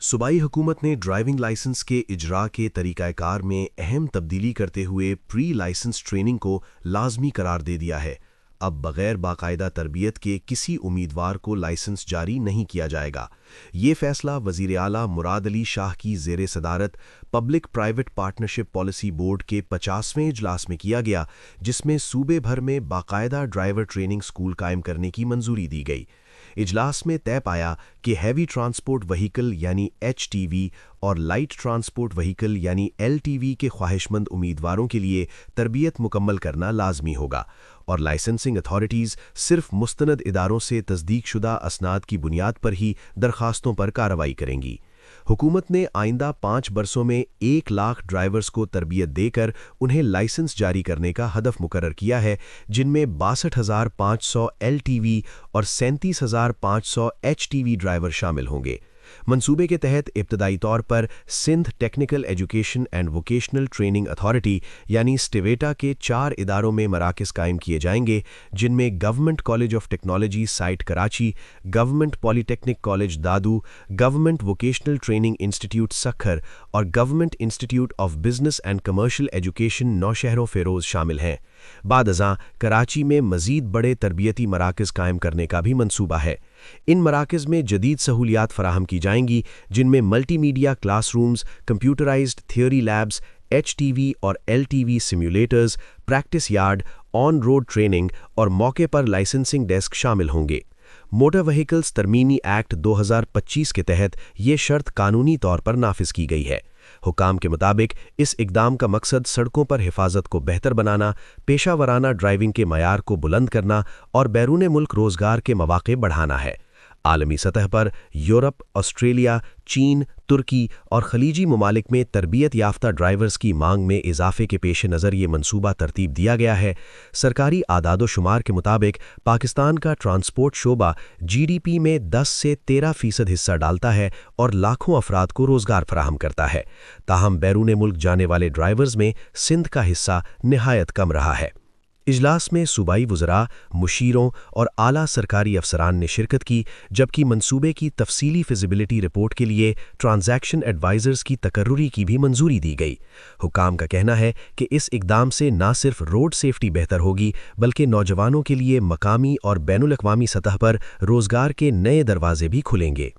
सूबाई हुकूमत ने ड्राइविंग लाइसेंस के इजरा के तरीक़ाकार में अहम तब्दीली करते हुए प्री लाइसेंस ट्रेनिंग को लाजमी करार दे दिया है। अब बग़ैर बाकायदा तरबियत के किसी उम्मीदवार को लाइसेंस जारी नहीं किया जाएगा। ये फैसला वज़ीर आला मुराद अली शाह की ज़ेरे सदारत public private partnership policy board के 50वें इजलास में किया गया, जिसमें सूबे भर में बाकायदा ड्राइवर ट्रेनिंग स्कूल कायम करने की मंजूरी दी गई। इजलास में तय पाया कि हैवी ट्रांसपोर्ट व्हीकल यानी एचटीवी और लाइट ट्रांसपोर्ट व्हीकल यानी एलटीवी के ख्वाहिशमंद उम्मीदवारों के लिए तरबियत मुकम्मल करना लाजमी होगा और लाइसेंसिंग अथॉरिटीज़ सिर्फ मुस्तनद इदारों से तस्दीकशुदा असनाद की बुनियाद पर ही दरखास्तों पर कार्रवाई करेंगी। हुकूमत ने आइंदा 5 बरसों में 1 लाख ड्राइवर्स को तरबियत देकर उन्हें लाइसेंस जारी करने का हदफ मुकर्रर किया है, जिनमें 62,500 एलटीवी और 37,500 एचटीवी ड्राइवर शामिल होंगे। मंसूबे के तहत इब्तदाई तौर पर Sindh technical education and vocational training authority यानी स्टिवेटा के 4 इदारों में मराकज़ कायम किए जाएंगे, जिनमें government college of technology site Karachi, government polytechnic college Dadu, government vocational training institute Sukkur और government institute of business and commercial education Naushahro Feroze शामिल हैं। बाद-अज़ां कराची में मज़ीद बड़े तरबियती मराकज़ कायम करने का भी मंसूबा है। इन मराकज़ में जदीद सहूलियात फराहम की जाएंगी, जिनमें multimedia classrooms, computerised theory labs, HTV और LTV simulators, practice yard, on road training और मौके पर लाइसेंसिंग डेस्क शामिल होंगे। मोटर व्हीकल्स तरमीमी एक्ट 2025 के तहत ये शर्त कानूनी तौर पर नाफिज की गई है। हुकाम के मुताबिक इस इक़दाम का मकसद सड़कों पर हिफाजत को बेहतर बनाना, पेशा वराना ड्राइविंग के मयार को बुलंद करना और बैरून मुल्क रोज़गार के मौक़े बढ़ाना है। आलमी सतह पर यूरोप, ऑस्ट्रेलिया, चीन, तुर्की और खलीजी ममालिक में तरबियत याफ्ता ड्राइवर्स की मांग में इजाफे के पेश नज़र ये मंसूबा तरतीब दिया गया है। सरकारी आदादो-शुमार के मुताबिक पाकिस्तान का ट्रांसपोर्ट शोबा जीडीपी में 10 से 13% हिस्सा डालता है और लाखों अफराद को रोज़गार फराहम करता है। ताहम बैरून मुल्क जाने वाले ड्राइवर्स में सिंध का हिस्सा निहायत कम रहा है। इजलास में सूबाई वज़रा, मुशीरों और आला सरकारी अफसरान ने शिरकत की, जबकि मंसूबे की तफसीली फिजिबिलिटी रिपोर्ट के लिए ट्रांजैक्शन एडवाइज़र्स की तकर्रुरी की भी मंजूरी दी गई। हुकाम का कहना है कि इस इक़दाम से न सिर्फ रोड सेफ्टी बेहतर होगी, बल्कि नौजवानों के लिए मकामी और बैनुल अक़वामी सतह पर रोज़गार के नए दरवाजे भी खुलेंगे।